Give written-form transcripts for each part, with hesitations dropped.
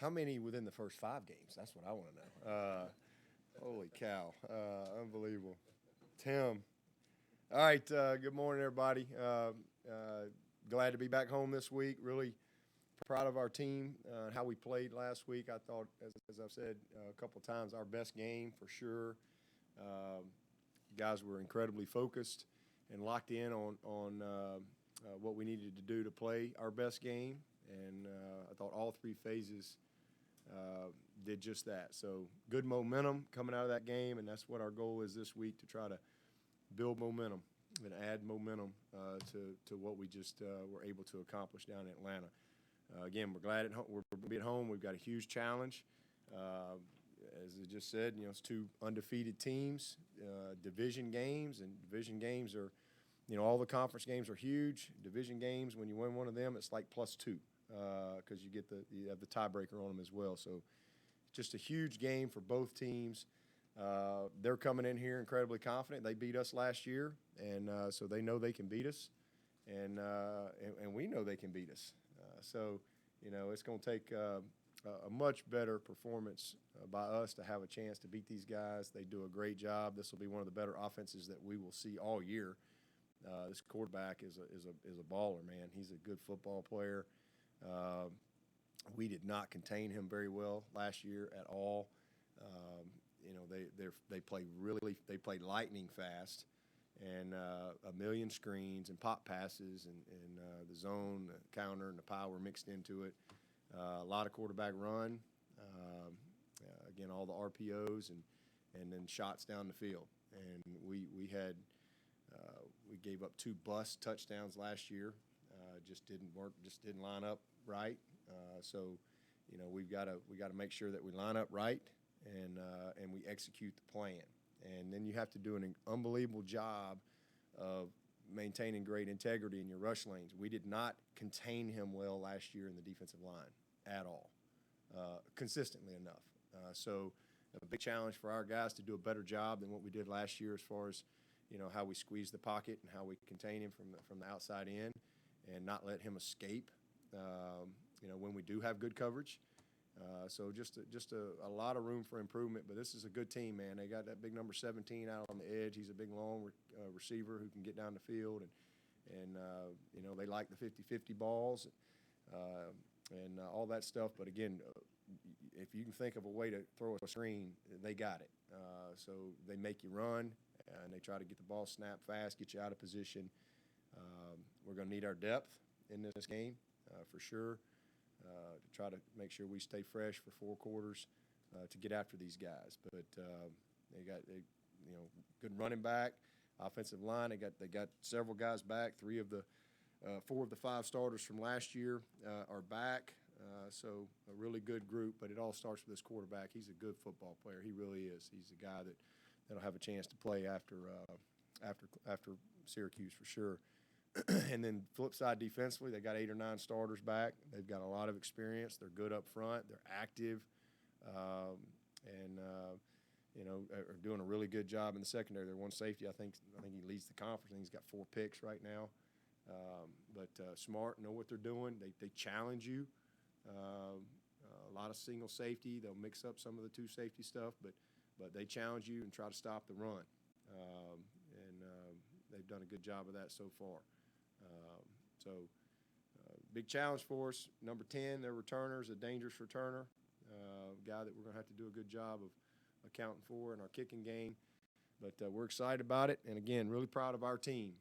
How many within the first 5 games? That's what I want to know. Holy cow. Unbelievable. Tim. All right. Good morning, everybody. Glad to be back home this week. Really proud of our team and how we played last week. I thought, as I've said a couple times, our best game for sure. Guys were incredibly focused and locked in on what we needed to do to play our best game. And I thought all three phases did just that. So good momentum coming out of that game, and that's what our goal is this week, to try to build momentum and add momentum to what we just were able to accomplish down in Atlanta. Again, we're glad we're going to be at home. We've got a huge challenge. As I just said, it's two undefeated teams, division games, and division games are, all the conference games are huge. Division games, when you win one of them, it's like +2 because you have the tiebreaker on them as well. So just a huge game for both teams. They're coming in here incredibly confident. They beat us last year, and so they know they can beat us, and we know they can beat us. So it's going to take a much better performance by us to have a chance to beat these guys. They do a great job. This will be one of the better offenses that we will see all year. This quarterback is a baller, man. He's a good football player. We did not contain him very well last year at all. They play lightning fast, and a million screens and pop passes and the zone, the counter, and the power mixed into it. A lot of quarterback run. Again, all the RPOs and then shots down the field. And we gave up 2 bust touchdowns last year. Just didn't work. Just didn't line up right. So we've got to make sure that we line up right and we execute the plan. And then you have to do an unbelievable job of maintaining great integrity in your rush lanes. We did not contain him well last year in the defensive line at all, consistently enough. So a big challenge for our guys to do a better job than what we did last year as far as, how we squeeze the pocket and how we contain him from the outside in and not let him escape, when we do have good coverage. So just a lot of room for improvement, but this is a good team, man. They got that big number 17 out on the edge. He's a big, long receiver who can get down the field, and they like the 50-50 balls and all that stuff. But again, if you can think of a way to throw a screen, they got it. So they make you run, and they try to get the ball snapped fast, get you out of position. We're going to need our depth in this game for sure. To try to make sure we stay fresh for 4 quarters to get after these guys. But they got good running back, offensive line. They got several guys back. 4 of the 5 starters from last year are back. So a really good group. But it all starts with this quarterback. He's a good football player. He really is. He's a guy that'll have a chance to play after Syracuse for sure. And then flip side defensively, they got 8 or 9 starters back. They've got a lot of experience. They're good up front. They're active, and are doing a really good job in the secondary. Their one safety, I think he leads the conference. I think he's got 4 picks right now. But smart, know what they're doing. They challenge you. A lot of single safety. They'll mix up some of the 2 safety stuff, but they challenge you and try to stop the run. And they've done a good job of that so far. Big challenge for us. Number 10, their returner is a dangerous returner, guy that we're going to have to do a good job of accounting for in our kicking game. But we're excited about it. And, again, really proud of our team,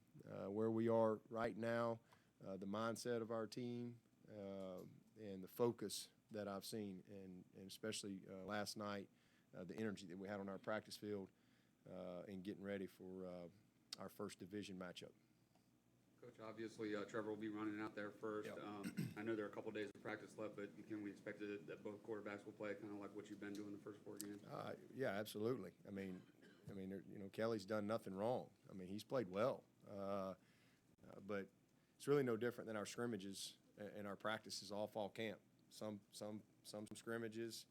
where we are right now, the mindset of our team, and the focus that I've seen, and especially last night, the energy that we had on our practice field in getting ready for our first division matchup. Coach, obviously Trevor will be running out there first. Yep. I know there are a couple days of practice left, but can we expect that both quarterbacks will play kind of like what you've been doing the first 4 games? Yeah, absolutely. I mean, Kelly's done nothing wrong. I mean, he's played well, but it's really no different than our scrimmages and our practices all fall camp. Some scrimmages,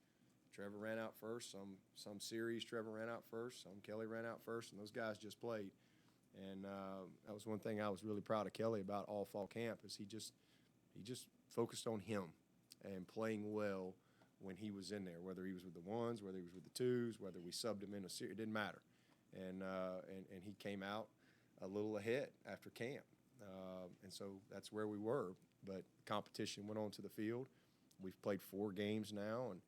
Trevor ran out first. Some series, Trevor ran out first. Some Kelly ran out first, and those guys just played. And that was one thing I was really proud of Kelly about all fall camp, is he just focused on him and playing well when he was in there, whether he was with the ones, whether he was with the twos, whether we subbed him in a series, it didn't matter. And he came out a little ahead after camp. And so that's where we were. But competition went on to the field. We've played 4 games now, and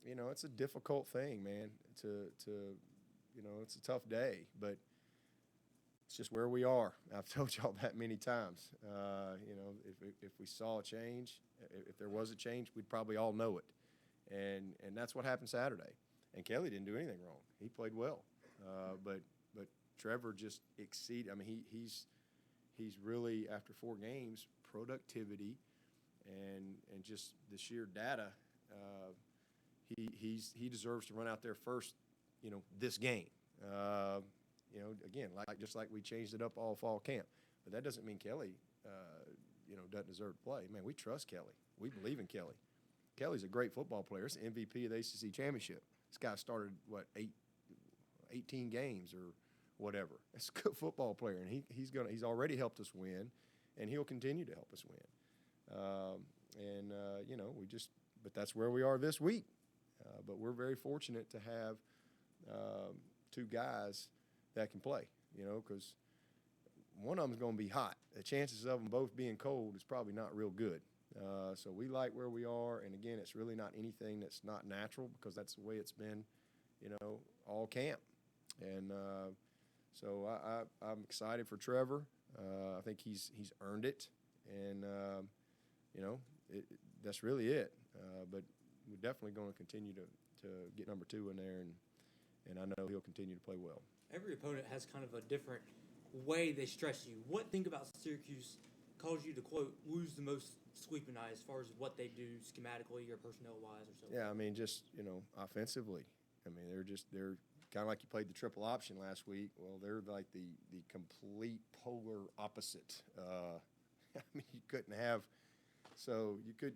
you know, it's a difficult thing, man. You know, it's a tough day, but it's just where we are. I've told y'all that many times. You know, if we saw a change, if there was a change, we'd probably all know it. And that's what happened Saturday. And Kelly didn't do anything wrong. He played well. But Trevor just exceeded. I mean, he's really, after 4 games, productivity and just the sheer data. He deserves to run out there first, you know, this game. You know, again, just like we changed it up all fall camp. But that doesn't mean Kelly, you know, doesn't deserve to play. Man, we trust Kelly. We believe in Kelly. Kelly's a great football player. He's the MVP of the ACC championship. This guy started, 18 games or whatever. He's a good football player, and he's already helped us win, and he'll continue to help us win. You know, but that's where we are this week. But we're very fortunate to have 2 guys that can play, you know, because one of them's going to be hot. The chances of them both being cold is probably not real good. So we like where we are, and again, it's really not anything that's not natural because that's the way it's been, you know, all camp. And so I'm excited for Trevor. I think he's earned it, and you know, that's really it. But we're definitely going to continue to get number 2 in there, and I know he'll continue to play well. Every opponent has kind of a different way they stress you. What thing about Syracuse caused you to, quote, lose the most sleeping eye as far as what they do schematically or personnel-wise or so? Yeah, I mean, just, you know, offensively. I mean, they're kind of like you played the triple option last week. Well, they're like the complete polar opposite. I mean, you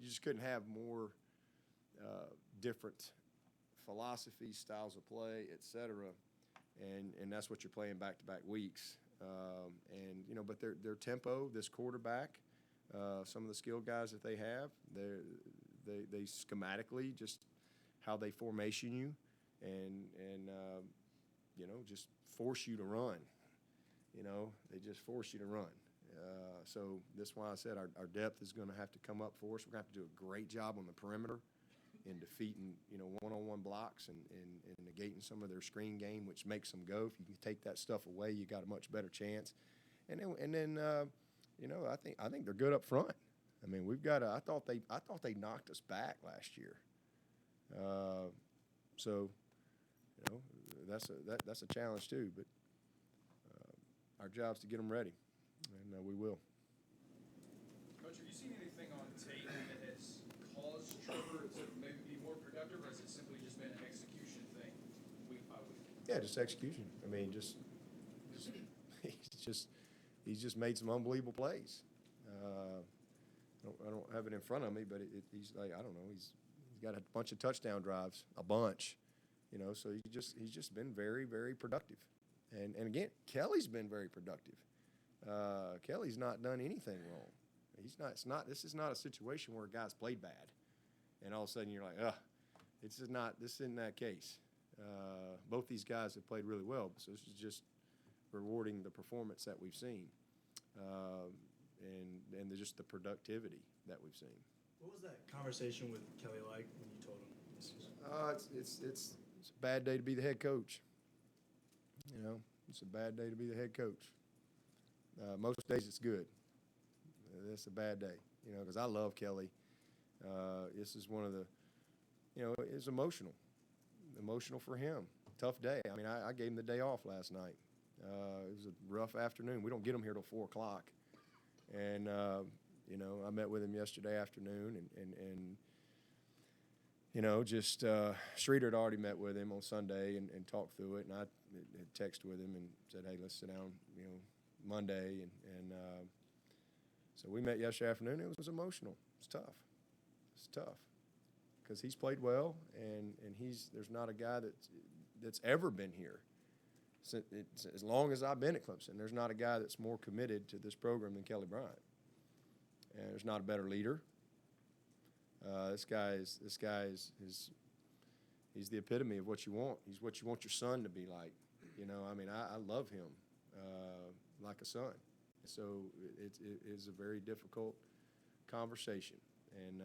just couldn't have more different philosophies, styles of play, et cetera. And that's what you're playing back-to-back weeks. And, you know, but their tempo, this quarterback, some of the skilled guys that they have, they schematically just how they formation you and you know, just force you to run. You know, they just force you to run. So that's why I said our depth is going to have to come up for us. We're going to have to do a great job on the perimeter in defeating, you know, one-on-one blocks and negating some of their screen game, which makes them go. If you can take that stuff away, you got a much better chance. And then you know, I think they're good up front. I mean, we've got I thought they knocked us back last year. So, you know, that's a challenge too. But our job's to get them ready, and we will. Coach, have you seen anything on tape that has caused Trevor to maybe be more productive, or has it simply just been an execution thing, week by week? Yeah, just execution. I mean, he's just made some unbelievable plays. I don't have it in front of me, but he's like, I don't know, he's got a bunch of touchdown drives, a bunch, you know. So he's just been very, very productive. And again, Kelly's been very productive. Kelly's not done anything wrong. This is not a situation where a guy's played bad, and all of a sudden you're like, this isn't that case. Both these guys have played really well, so this is just rewarding the performance that we've seen, and just the productivity that we've seen. What was that conversation with Kelly like when you told him this? It's a bad day to be the head coach. You know, it's a bad day to be the head coach. Most days it's good. It's a bad day, you know, because I love Kelly. This is one of the, you know, it's emotional for him. Tough day. I mean, I gave him the day off last night. It was a rough afternoon. We don't get him here till 4 o'clock. And, you know, I met with him yesterday afternoon and you know, just Streeter had already met with him on Sunday and talked through it. And I had texted with him and said, hey, let's sit down, you know, Monday. And so we met yesterday afternoon. It was emotional. It's tough. It's tough because he's played well, and there's not a guy that's ever been here. As long as I've been at Clemson, there's not a guy that's more committed to this program than Kelly Bryant. And there's not a better leader. This guy is he's the epitome of what you want. He's what you want your son to be like. You know, I mean, I love him like a son. So it is a very difficult conversation, and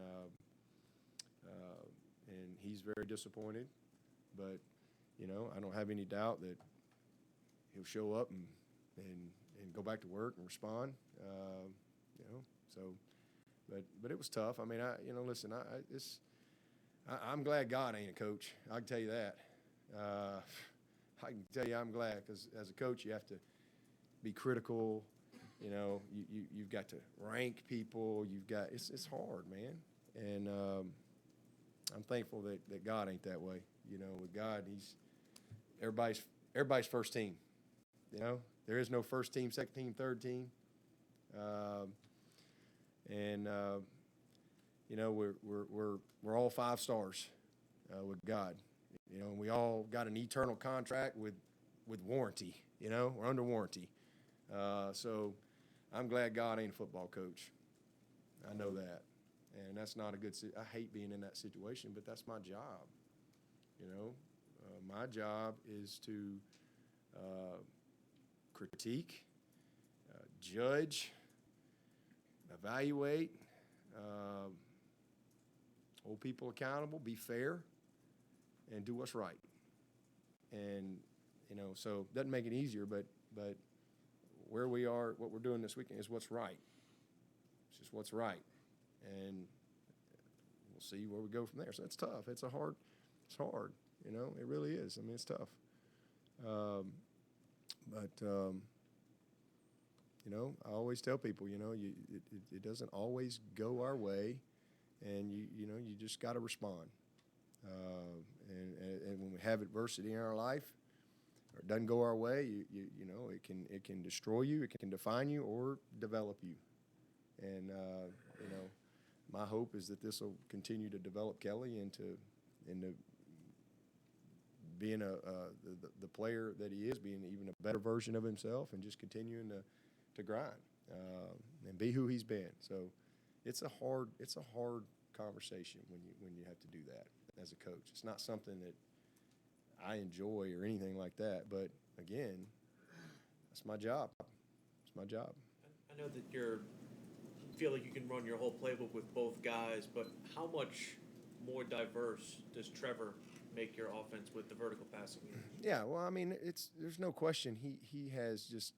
he's very disappointed. But you know, I don't have any doubt that he'll show up and go back to work and respond. You know, so but it was tough. I mean, listen, I'm glad God ain't a coach. I can tell you that. I can tell you I'm glad, because as a coach you have to be critical. You know, you've got to rank people. It's hard, man. And I'm thankful that God ain't that way. You know, with God, he's everybody's first team. You know, there is no first team, second team, third team. You know, we're all 5 stars with God. You know, and we all got an eternal contract with warranty. You know, we're under warranty. So I'm glad God ain't a football coach. I know that. And that's not a good I hate being in that situation, but that's my job. You know, my job is to critique, judge, evaluate, hold people accountable, be fair, and do what's right. And, you know, so it doesn't make it easier, but where we are, what we're doing this weekend is what's right. It's just what's right. And we'll see where we go from there. So it's tough. It's hard, you know, it really is. I mean, it's tough. You know, I always tell people, you know, it doesn't always go our way, and you know, you just got to respond. And when we have adversity in our life, or it doesn't go our way, you know, it can destroy you, it can define you, or develop you. And you know, my hope is that this will continue to develop Kelly into being the player that he is, being even a better version of himself, and just continuing to grind and be who he's been. So it's a hard conversation when you have to do that as a coach. It's not something that I enjoy or anything like that, but again, that's my job. It's my job. I know that you feel like you can run your whole playbook with both guys, but how much more diverse does Trevor make your offense with the vertical passing game? Yeah, well, I mean, there's no question he has just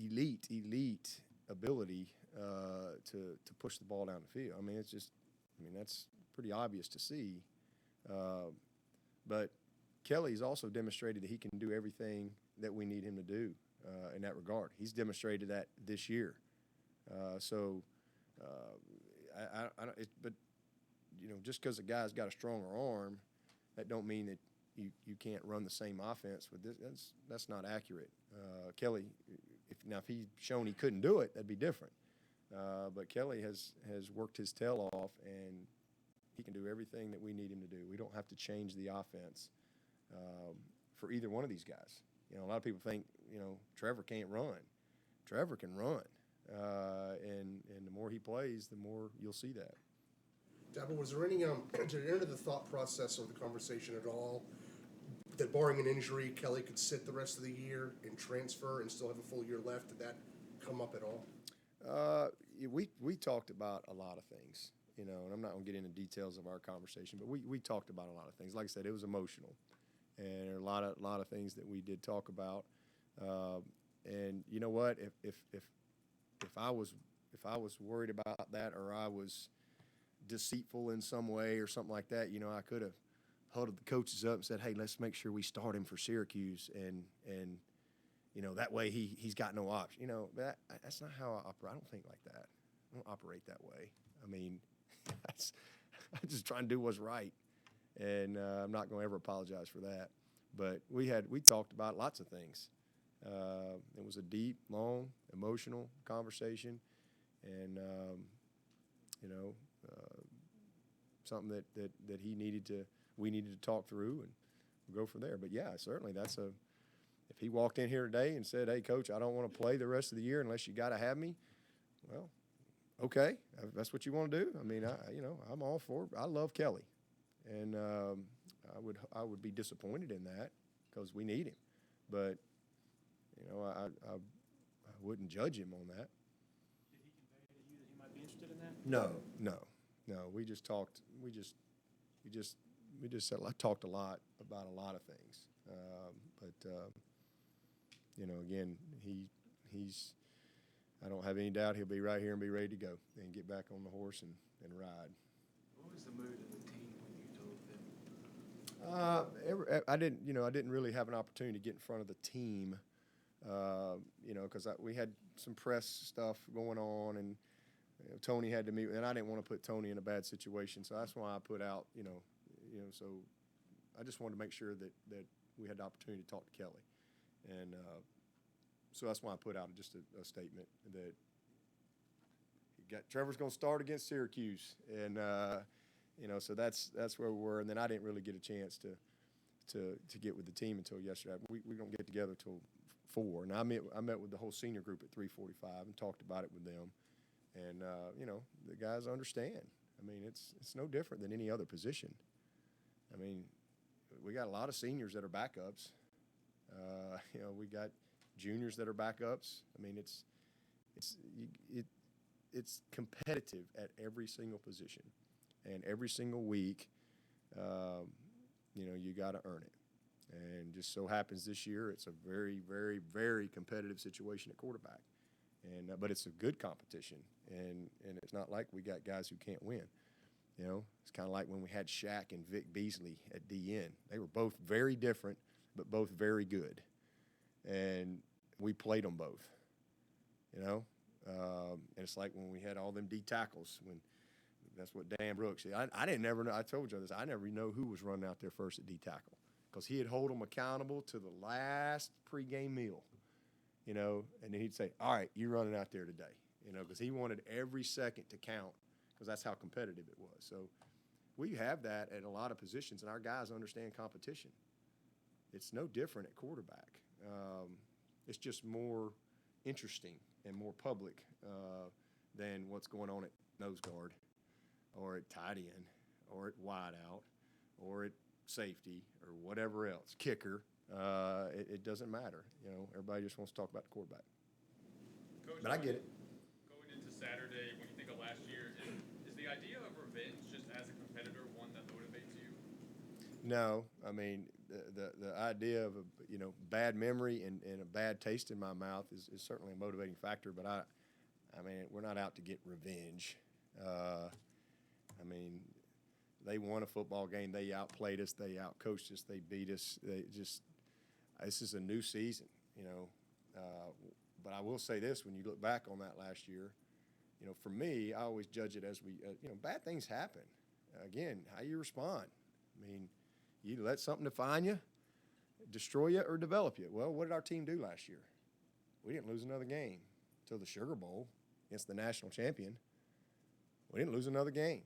elite ability to push the ball down the field. I mean, that's pretty obvious to see. But Kelly's also demonstrated that he can do everything that we need him to do in that regard. He's demonstrated that this year. But you know, just because a guy's got a stronger arm, that don't mean that you can't run the same offense with this. That's not accurate. Kelly, if he'd shown he couldn't do it, that'd be different. But Kelly has worked his tail off, and he can do everything that we need him to do. We don't have to change the offense for either one of these guys. You know, a lot of people think, you know, Trevor can't run. Trevor can run, and the more he plays, the more you'll see that. Dabo, was there any, did it enter the thought process or the conversation at all that barring an injury, Kelly could sit the rest of the year and transfer and still have a full year left? Did that come up at all? We talked about a lot of things, you know, and I'm not going to get into details of our conversation, but we talked about a lot of things. Like I said, it was emotional, and there are a lot of things that we did talk about. And you know what? If I was worried about that, or I was deceitful in some way or something like that, you know, I could have huddled the coaches up and said, hey, let's make sure we start him for Syracuse, and you know, that way he's got no option. You know, that's not how I operate. I don't think like that. I don't operate that way. I mean, I'm just trying to do what's right, and I'm not going to ever apologize for that. But we talked about lots of things. It was a deep, long, emotional conversation, and you know, something that we needed to talk through, and we'll go from there. But yeah, certainly if he walked in here today and said, hey, coach, I don't want to play the rest of the year unless you got to have me, well, okay, if that's what you want to do. I mean, I'm all for it. I love Kelly, and I would be disappointed in that because we need him, but I wouldn't judge him on that. Did he convey to you that he might be interested in that? No. We just talked. We just said I talked a lot about a lot of things, again, he's. I don't have any doubt he'll be right here and be ready to go and get back on the horse and ride. What was the mood of the team when you told them? I didn't really have an opportunity to get in front of the team, because we had some press stuff going on, and Tony had to meet, and I didn't want to put Tony in a bad situation, so that's why I put out, so I just wanted to make sure that we had the opportunity to talk to Kelly, and so that's why I put out just a statement that Trevor's going to start against Syracuse, and so that's where we were, and then I didn't really get a chance to get with the team until yesterday. We don't get together till 4, and I met with the whole senior group at 3:45 and talked about it with them, and the guys understand. I mean, it's no different than any other position. I mean, we got a lot of seniors that are backups. We got juniors that are backups. I mean, it's competitive at every single position, and every single week, you got to earn it. And just so happens this year, it's a very, very, very competitive situation at quarterback, and but it's a good competition, and it's not like we got guys who can't win. It's kind of like when we had Shaq and Vic Beasley at DN. They were both very different, but both very good, and we played them both. And it's like when we had all them D tackles. When that's what Dan Brooks said. I didn't never know. I told you this. I never know who was running out there first at D tackle because he'd hold them accountable to the last pregame meal. And then he'd say, "All right, you're running out there today." Because he wanted every second to count because that's how competitive it was. So we have that at a lot of positions, and our guys understand competition. It's no different at quarterback. It's just more interesting and more public than what's going on at nose guard or at tight end or at wide out or at safety or whatever else, kicker. It doesn't matter. Everybody just wants to talk about the quarterback. Coach, But I get it. Going into Saturday, when you think of last year, is the idea of revenge just as a competitor one that motivates you? No, I mean the idea of a bad memory and a bad taste in my mouth is certainly a motivating factor. But I mean we're not out to get revenge. I mean they won a football game. They outplayed us. They outcoached us. They beat us. This is a new season. But I will say this: when you look back on that last year, for me, I always judge it as bad things happen. Again, how you respond. I mean. You let something define you, destroy you, or develop you. Well, what did our team do last year? We didn't lose another game until the Sugar Bowl against the national champion. We didn't lose another game.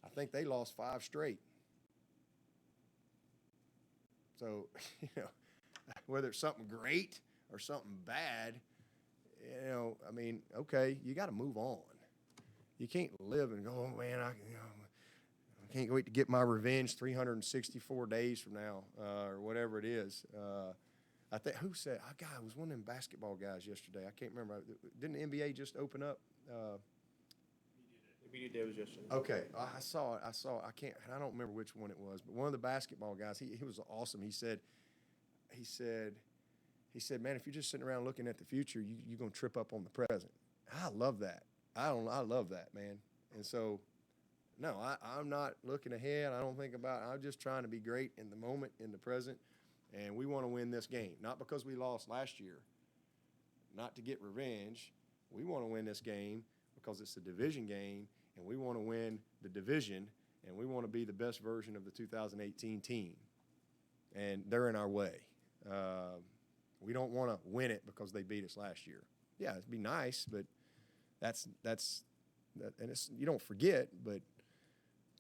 I think they lost 5 straight. So, whether it's something great or something bad, I mean, okay, you got to move on. You can't live and go, oh, man, I can't wait to get my revenge 364 days from now, or whatever it is. I think who said? It was one of them basketball guys yesterday. I can't remember. Didn't the NBA just open up? The media day was yesterday. Okay, I saw it. I don't remember which one it was, but one of the basketball guys. He was awesome. He said, man, if you're just sitting around looking at the future, you're gonna trip up on the present. I love that. I love that, man. And so. No, I'm not looking ahead. I don't think about it. I'm just trying to be great in the moment, in the present, and we want to win this game. Not because we lost last year, not to get revenge. We want to win this game because it's a division game, and we want to win the division, and we want to be the best version of the 2018 team. And they're in our way. We don't want to win it because they beat us last year. Yeah, it'd be nice, but that's and it's you don't forget, but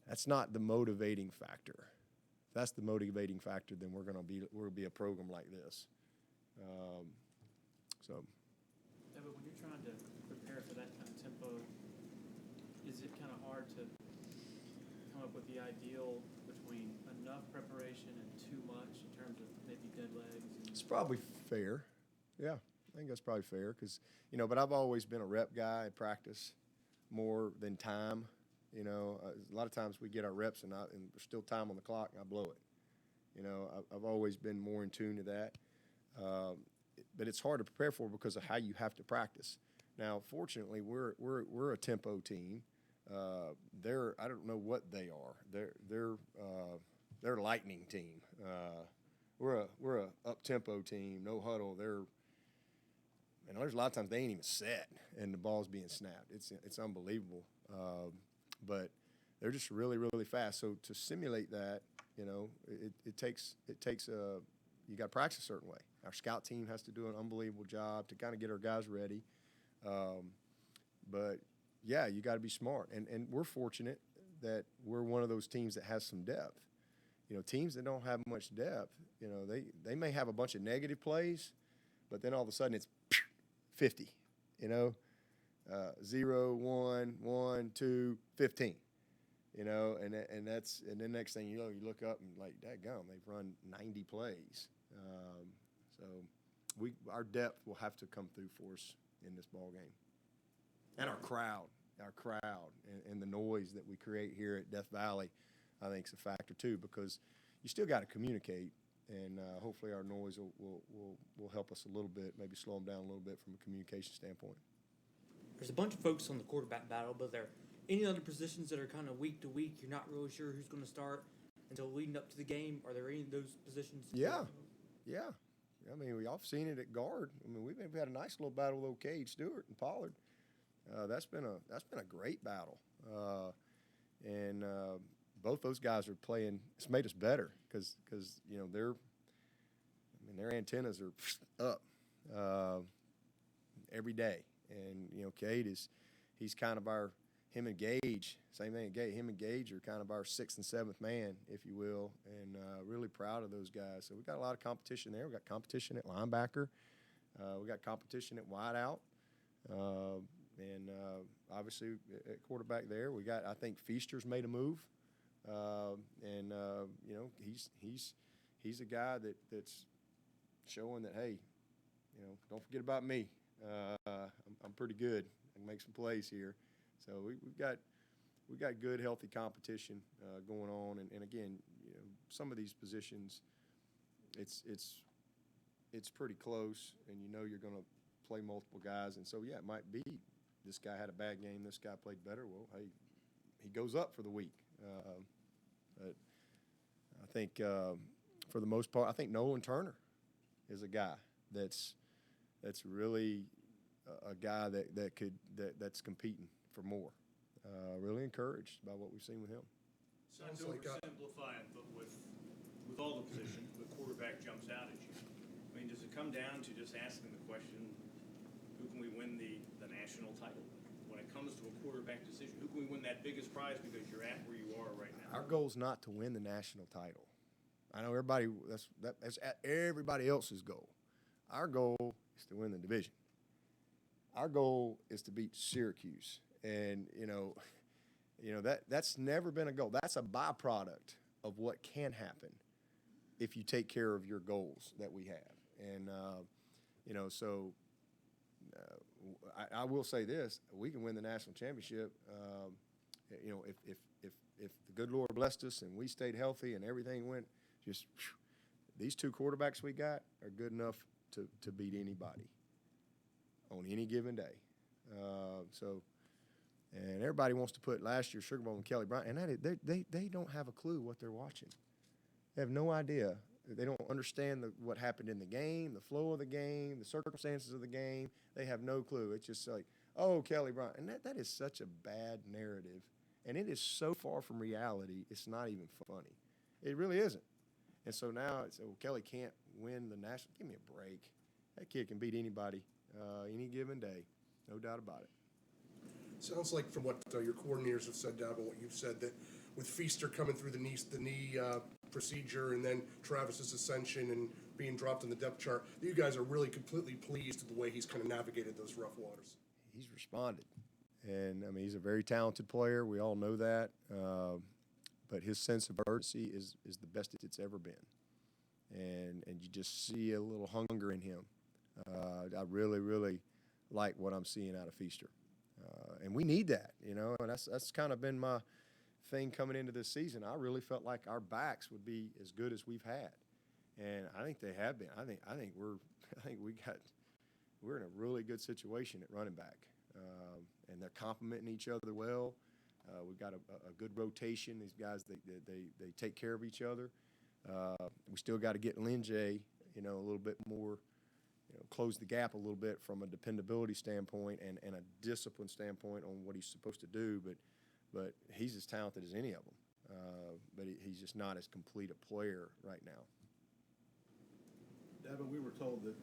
that's not the motivating factor. If that's the motivating factor, then we'll be a program like this. Yeah, but when you're trying to prepare for that kind of tempo tempo, is it kind of hard to come up with the ideal between enough preparation and too much in terms of maybe dead legs? It's probably fair. Yeah, I think that's probably fair because, but I've always been a rep guy at practice more than time. A lot of times we get our reps and there's still time on the clock and I blow it. I've always been more in tune to that. But it's hard to prepare for because of how you have to practice. Now, fortunately, we're a tempo team. I don't know what they are. They're a lightning team. We're a up tempo team, no huddle. There's a lot of times they ain't even set and the ball's being snapped. It's unbelievable. But they're just really, really fast. So to simulate that, it takes you got to practice a certain way. Our scout team has to do an unbelievable job to kind of get our guys ready. But yeah, you got to be smart. And we're fortunate that we're one of those teams that has some depth. Teams that don't have much depth, they may have a bunch of negative plays, but then all of a sudden it's 50, 0, 1, 1, 2, 15. And then next thing you know, you look up and like, dadgum, they've run 90 plays. So our depth will have to come through for us in this ball game. And our crowd, and the noise that we create here at Death Valley, I think is a factor too, because you still got to communicate, and hopefully our noise will help us a little bit, maybe slow them down a little bit from a communication standpoint. There's a bunch of folks on the quarterback battle, but there any other positions that are kind of week to week, you're not really sure who's going to start until leading up to the game? Are there any of those positions? Yeah. I mean, we all seen it at guard. I mean, we've had a nice little battle with Cade Stewart and Pollard. That's been a great battle, and both those guys are playing. It's made us better because their antennas are up every day, and Cade he's kind of him and Gage, same thing. Him and Gage are kind of our 6th and 7th man, if you will, and really proud of those guys. So we got a lot of competition there. We got competition at linebacker. We got competition at wideout, and obviously at quarterback there. We got, I think Feaster's made a move, and he's a guy that's showing that, hey, don't forget about me. I'm pretty good. I can make some plays here. So we've got good, healthy competition going on, and again, some of these positions, it's pretty close, and you're going to play multiple guys, and so yeah, it might be this guy had a bad game, this guy played better. Well, hey, he goes up for the week. But I think for the most part, I think Nolan Turner is a guy that's really a guy that's competing for more. Really encouraged by what we've seen with him. Sounds to oversimplify it, but with all the positions, the quarterback jumps out at you. I mean, does it come down to just asking the question, who can we win the national title? When it comes to a quarterback decision, who can we win that biggest prize because you're at where you are right now? Our goal is not to win the national title. I know that's everybody else's goal. Our goal is to win the division. Our goal is to beat Syracuse, and that's never been a goal. That's a byproduct of what can happen if you take care of your goals that we have. And I will say this: we can win the national championship. If the good Lord blessed us and we stayed healthy and everything went just, these two quarterbacks we got are good enough to beat anybody on any given day. And everybody wants to put last year's Sugar Bowl and Kelly Bryant, and they don't have a clue what they're watching. They have no idea. They don't understand what happened in the game, the flow of the game, the circumstances of the game. They have no clue. It's just like, oh, Kelly Bryant. And that is such a bad narrative. And it is so far from reality, it's not even funny. It really isn't. And so now it's, oh, Kelly can't win the national. Give me a break. That kid can beat anybody any given day. No doubt about it. Sounds like from what your coordinators have said, Dabo, what you've said, that with Feaster coming through the knee procedure and then Travis's ascension and being dropped in the depth chart, you guys are really completely pleased with the way he's kind of navigated those rough waters. He's responded, And, I mean, he's a very talented player. We all know that. But his sense of urgency is the best it's ever been. And you just see a little hunger in him. I really, really like what I'm seeing out of Feaster. And we need that, you know, and that's kind of been my thing coming into this season. I really felt like our backs would be as good as we've had. And I think they have been. I think we're in a really good situation at running back. And they're complementing each other well. We've got a good rotation. These guys, they take care of each other. We still got to get Linjay, you know, a little bit more, you know, close the gap a little bit from a dependability standpoint and a discipline standpoint on what he's supposed to do. But he's as talented as any of them. But he's just not as complete a player right now. Dabo, we were told that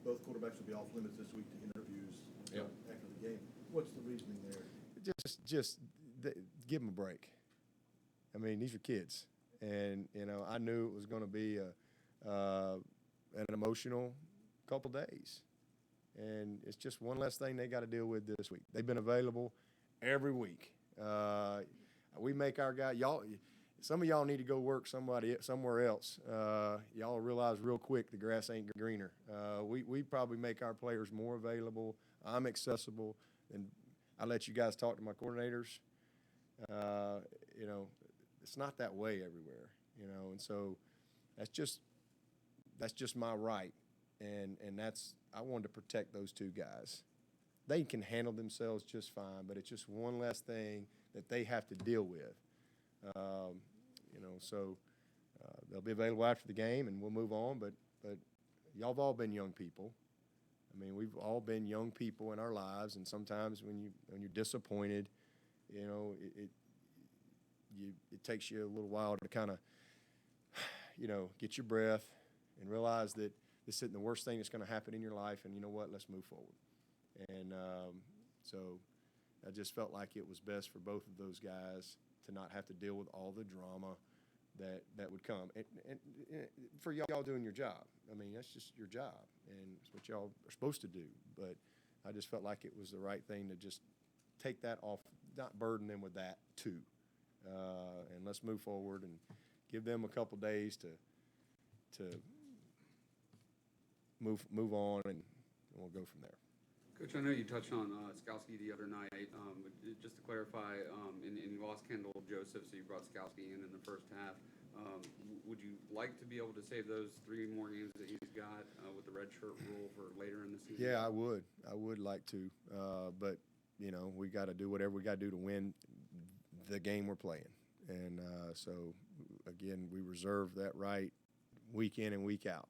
both quarterbacks will be off limits this week to interviews after the game. What's the reasoning there? Just give them a break. I mean, these are kids, and you know I knew it was going to be an emotional couple days, and it's just one less thing they got to deal with this week. They've been available every week. We make our guy y'all. Some of y'all need to go work somewhere else. Y'all realize real quick the grass ain't greener. We probably make our players more available. I'm accessible, and I let you guys talk to my coordinators. You know, it's not that way everywhere. You know, and so that's just my right, and I wanted to protect those two guys. They can handle themselves just fine, but it's just one less thing that they have to deal with. You know, so they'll be available after the game, and we'll move on. But y'all have all been young people. I mean, we've all been young people in our lives, and sometimes when you're disappointed, you know, it takes you a little while to kind of, you know, get your breath and realize that this isn't the worst thing that's going to happen in your life, and you know what? Let's move forward. And so I just felt like it was best for both of those guys to not have to deal with all the drama that would come. And for y'all doing your job. I mean, that's just your job, and it's what y'all are supposed to do. But I just felt like it was the right thing to just take that off, not burden them with that too. And let's move forward and give them a couple days to move on, and we'll go from there. Coach, I know you touched on Skowski the other night. Just to clarify, and you lost Kendall Joseph, so you brought Skowski in the first half. Would you like to be able to save those 3 more games that he's got with the redshirt rule for later in the season? Yeah, I would. I would like to. But, you know, we got to do whatever we got to do to win the game we're playing. And so, again, we reserve that right week in and week out.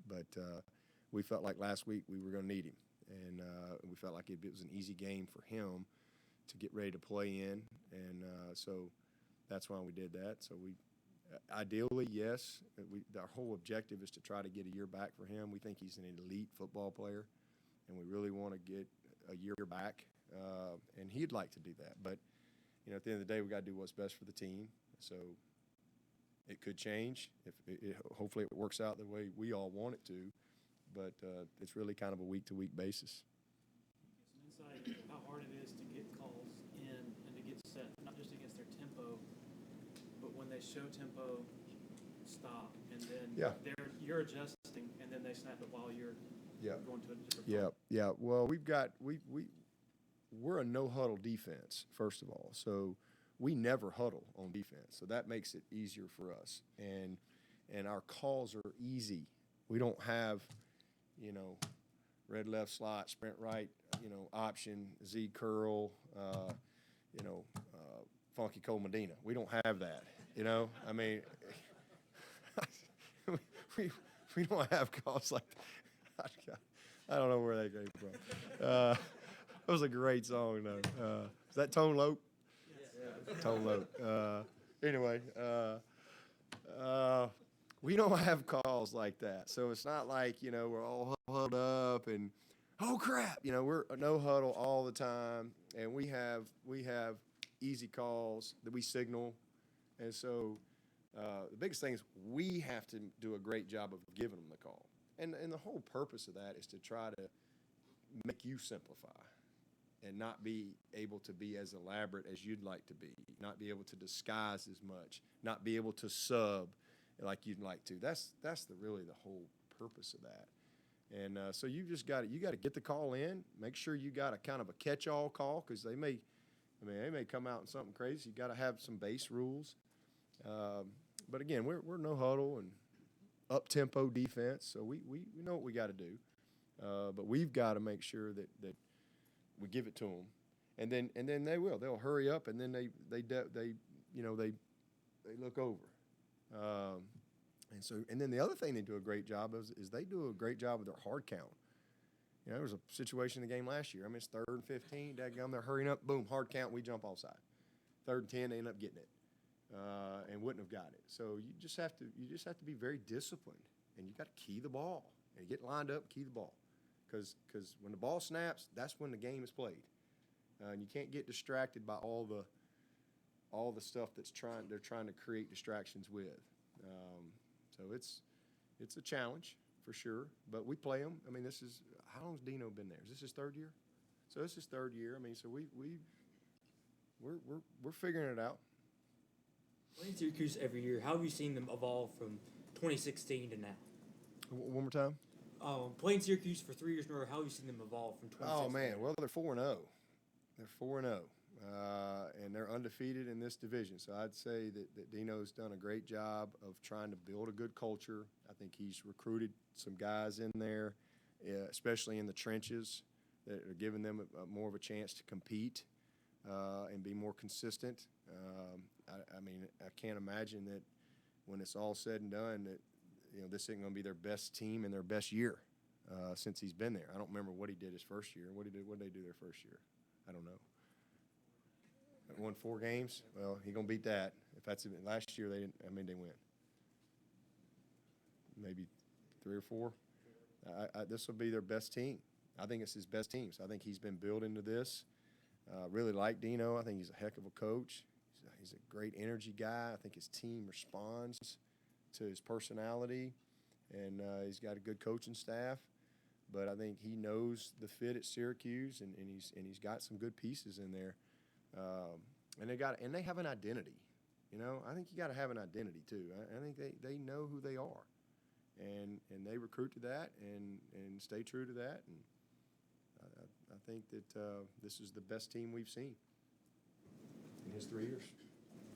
But we felt like last week we were going to need him. And we felt like it was an easy game for him to get ready to play in. And so that's why we did that. So we ideally, yes, our whole objective is to try to get a year back for him. We think he's an elite football player, and we really want to get a year back. And he'd like to do that. But, you know, at the end of the day, we got to do what's best for the team. So it could change. Hopefully it works out the way we all want it to. But it's really kind of a week-to-week basis. Some insight into how hard it is to get calls in and to get set, not just against their tempo, but when they show tempo, stop, and then you're adjusting, and then they snap it while you're going to a different call. Yeah. Well, we're a no-huddle defense, first of all. So we never huddle on defense. So that makes it easier for us. And our calls are easy. We don't have – you know, red left slot, sprint right, you know, option, Z curl, you know, funky Cole Medina. We don't have that, you know. I mean, we don't have calls like that. I don't know where that came from. That was a great song, though. Is that Tone Lope? Yeah. Tone Lope. Anyway, we don't have calls like that. So it's not like, you know, we're all huddled up and, oh, crap. You know, we're no huddle all the time. And we have easy calls that we signal. And so the biggest thing is we have to do a great job of giving them the call. And the whole purpose of that is to try to make you simplify. and not be able to be as elaborate as you'd like to be, not be able to disguise as much, not be able to sub like you'd like to. That's really the whole purpose of that. And so you got to get the call in, make sure you got a kind of a catch-all call, because they may come out in something crazy. You got to have some base rules. But again, we're no huddle and up-tempo defense, so we know what we got to do. But we've got to make sure that we give it to them, and then they'll hurry up, and then they look over. And then the other thing they do a great job of is they do a great job with their hard count. You know, there was a situation in the game last year. I mean, it's 3rd and 15. Dadgum, they're hurrying up. Boom, hard count. We jump offside. 3rd and 10, they end up getting it, and wouldn't have got it. So you just have to be very disciplined, and you got to key the ball and get lined up, key the ball, because when the ball snaps, that's when the game is played, and you can't get distracted by all the stuff they're trying to create distractions with. So it's a challenge for sure, but we play them. I mean, how long's Dino been there? Is this his 3rd year? So this is 3rd year. I mean, so we're figuring it out. Playing Syracuse every year, how have you seen them evolve from 2016 to now? One more time. Playing Syracuse for 3 years in a row, how have you seen them evolve from 2016? Oh man, well they're 4-0. They're 4-0. And they're undefeated in this division. So I'd say that Dino's done a great job of trying to build a good culture. I think he's recruited some guys in there, especially in the trenches, that are giving them more of a chance to compete and be more consistent. I mean, I can't imagine that when it's all said and done that, you know, this isn't going to be their best team in their best year since he's been there. I don't remember what he did his first year. What did they do their first year? I don't know. Won 4 games. Well, he's gonna beat that. If that's last year, they didn't. I mean, they win. Maybe 3 or 4. This will be their best team. I think it's his best team. So I think he's been built into this. Really like Dino. I think he's a heck of a coach. He's a great energy guy. I think his team responds to his personality, and he's got a good coaching staff. But I think he knows the fit at Syracuse, and he's got some good pieces in there. And they have an identity, you know. I think you got to have an identity too. I think they know who they are, and they recruit to that and stay true to that. And I think that this is the best team we've seen in his 3 years.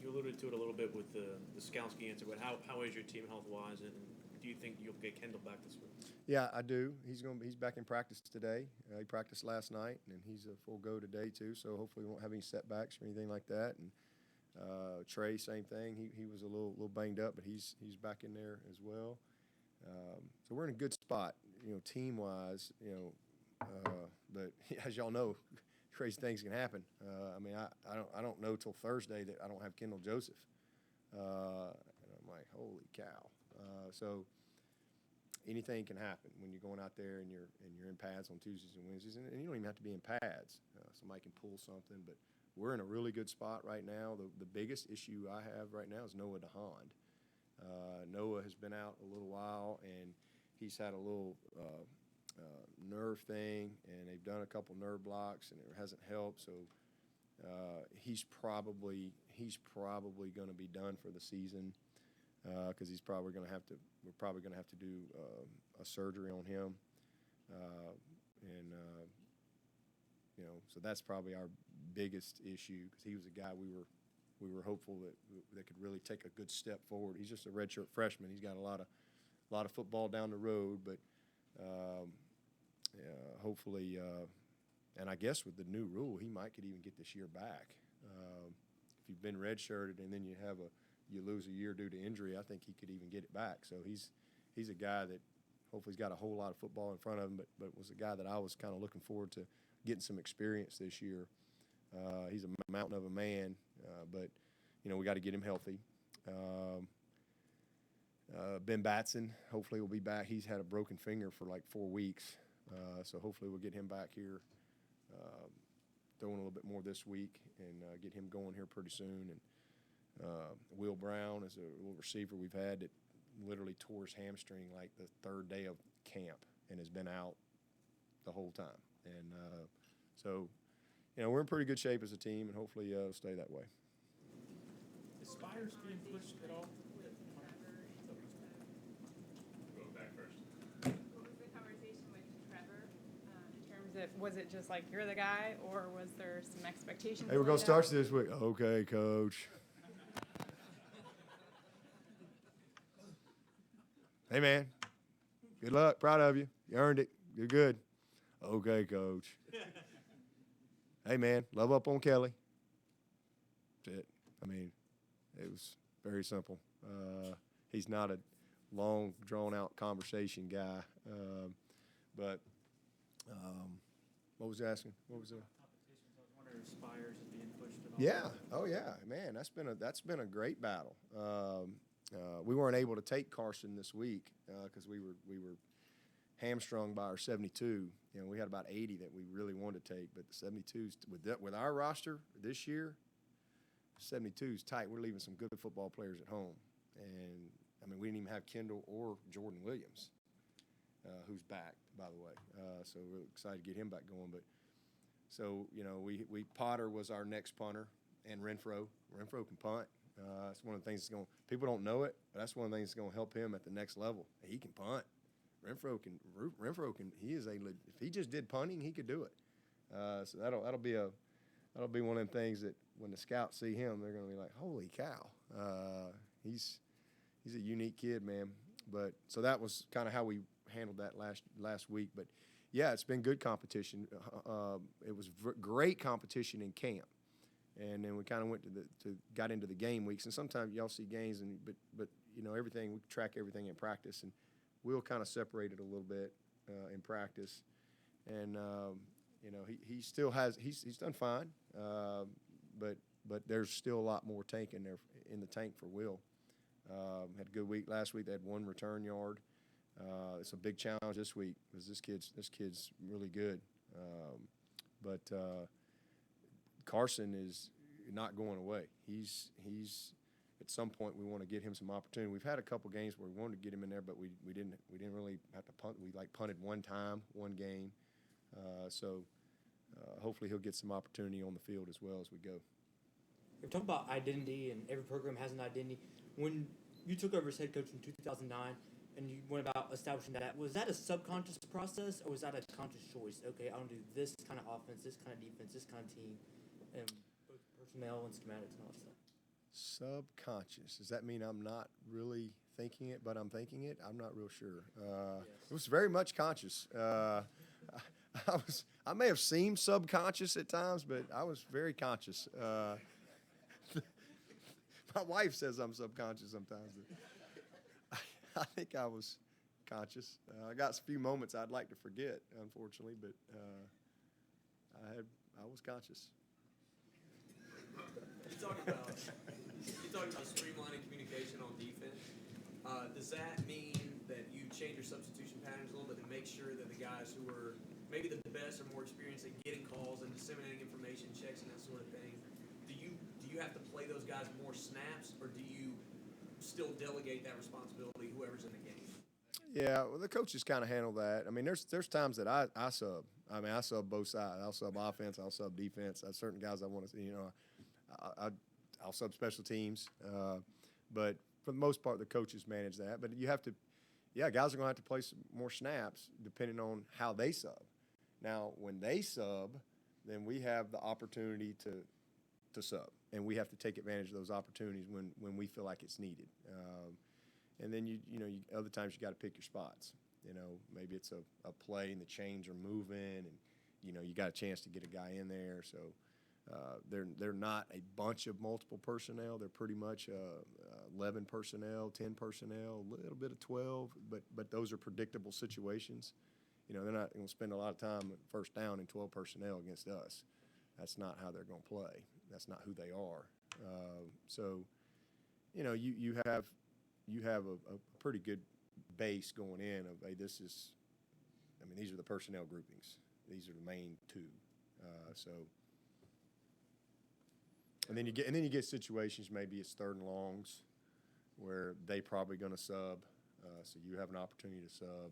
You alluded to it a little bit with the Skalski answer, but how is your team health-wise, and do you think you'll get Kendall back this week? Yeah, I do. He's back in practice today. He practiced last night, and he's a full go today too. So hopefully we won't have any setbacks or anything like that. And Trey, same thing. He was a little banged up, but he's back in there as well. So we're in a good spot, you know, team-wise. You know, but as y'all know, crazy things can happen. I mean, I don't know till Thursday that I don't have Kendall Joseph. And I'm like, holy cow. So anything can happen when you're going out there and you're in pads on Tuesdays and Wednesdays, and you don't even have to be in pads. Somebody can pull something, but we're in a really good spot right now. The biggest issue I have right now is Noah DeHond. Noah has been out a little while, and he's had a little nerve thing, and they've done a couple nerve blocks, and it hasn't helped. So he's probably going to be done for the season. Because we're probably going to have to do a surgery on him, you know, so that's probably our biggest issue, because he was a guy we were hopeful that could really take a good step forward. He's just a redshirt freshman. He's got a lot of football down the road, but hopefully, and I guess with the new rule, he could even get this year back. If you've been redshirted and then you lose a year due to injury, I think he could even get it back. So he's a guy that hopefully he's got a whole lot of football in front of him, but was a guy that I was kind of looking forward to getting some experience this year. He's a mountain of a man, but, you know, we got to get him healthy. Ben Batson, hopefully will be back. He's had a broken finger for like 4 weeks, so hopefully we'll get him back here, throwing a little bit more this week, and get him going here pretty soon. And Will Brown is a little receiver we've had that literally tore his hamstring like the 3rd day of camp and has been out the whole time. And so, we're in pretty good shape as a team, and hopefully it'll stay that way. Is Spires being pushed at all? Go back first. What was the conversation with Trevor in terms of, was it just like you're the guy, or was there some expectations? Hey, we're going laid to start out? this week. Okay, coach. Hey, man. Good luck. Proud of you. You earned it. You're good. Okay, coach. Hey, man. Love up on Kelly. That's it. I mean, it was very simple. He's not a long, drawn-out conversation guy. But what was he asking? What was it? Competitions, I was wondering if Spires is being pushed at all. Yeah. Oh, yeah. Man, that's been a great battle. We weren't able to take Carson this week because we were hamstrung by our 72. We had about 80 that we really wanted to take, but the 72s with our roster this year, 72 is tight. We're leaving some good football players at home, and I mean we didn't even have Kendall or Jordan Williams, who's back by the way. So we're excited to get him back going. But so we Potter was our next punter, and Renfro. Renfro can punt. That's one of the things that's people don't know it, but that's one of the things that's going to help him at the next level. He can punt. Renfro can. He is if he just did punting, he could do it. So that'll be one of them things that when the scouts see him, they're going to be like, holy cow. He's a unique kid, man. But so that was kind of how we handled that last week. But yeah, it's been good competition. It was great competition in camp. And then we kind of went got into the game weeks, and sometimes y'all see games, but everything, we track everything in practice, and we'll kind of separate it a little bit in practice, and he still he's done fine, but there's still a lot more tank in the tank for Will. Had a good week last week. They had one return yard. It's a big challenge this week because this kid's really good, but. Carson is not going away. He's at some point we want to get him some opportunity. We've had a couple games where we wanted to get him in there, but we didn't really have to punt. We punted one game. So hopefully he'll get some opportunity on the field as well as we go. We're talking about identity, and every program has an identity. When you took over as head coach in 2009 and you went about establishing that, was that a subconscious process or was that a conscious choice? Okay, I want to do this kind of offense, this kind of defense, this kind of team. And both personnel and schematics and all that stuff. Subconscious. Does that mean I'm not really thinking it, but I'm thinking it? I'm not real sure. Yes. It was very much conscious. I may have seemed subconscious at times, but I was very conscious. My wife says I'm subconscious sometimes. But I think I was conscious. I got a few moments I'd like to forget, unfortunately, but I was conscious. You talked about streamlining communication on defense. Does that mean that you change your substitution patterns a little bit to make sure that the guys who are maybe the best or more experienced at getting calls and disseminating information, checks, and that sort of thing, do you have to play those guys more snaps, or do you still delegate that responsibility whoever's in the game? Yeah, well, the coaches kind of handle that. I mean, there's times that I sub. I mean, I sub both sides. I'll sub offense. I'll sub defense. There's certain guys I want to see. I'll sub special teams. But for the most part, the coaches manage that. But you have to, guys are going to have to play some more snaps depending on how they sub. Now, when they sub, then we have the opportunity to sub, and we have to take advantage of those opportunities when we feel like it's needed. And then other times you got to pick your spots. Maybe it's a play and the chains are moving, and you got a chance to get a guy in there. So they're not a bunch of multiple personnel. They're pretty much 11 personnel, 10 personnel, a little bit of 12. But those are predictable situations. They're not going to spend a lot of time at first down in 12 personnel against us. That's not how they're going to play. That's not who they are. So you have a pretty good base going in of, hey, these are the personnel groupings. These are the main two. And then you get situations, maybe it's third and longs where they probably going to sub. So you have an opportunity to sub,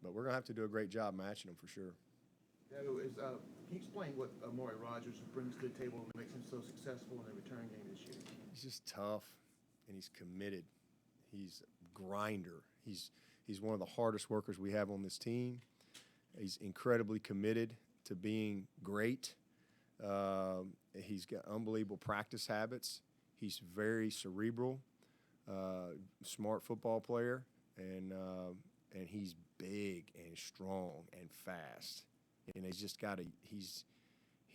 but we're going to have to do a great job matching them for sure. Dabo, can you explain what Amari Rogers brings to the table and makes him so successful in the return game this year? He's just tough, and he's committed. He's a grinder. He's one of the hardest workers we have on this team. He's incredibly committed to being great. He's got unbelievable practice habits. He's very cerebral, smart football player, and he's big and strong and fast. And he's just got he's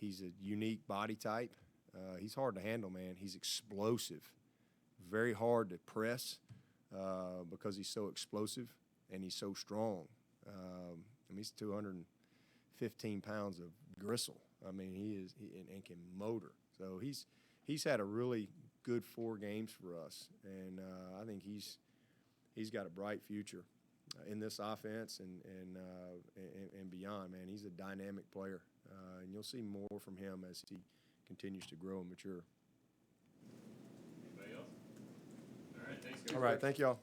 a unique body type. He's hard to handle, man. He's explosive, very hard to press because he's so explosive and he's so strong. He's 215 pounds of gristle. I mean, and can motor. So he's had a really good 4 games for us, and I think he's got a bright future in this offense and beyond. Man, he's a dynamic player, and you'll see more from him as he continues to grow and mature. Anybody else? All right, thanks, guys. All right, thank y'all.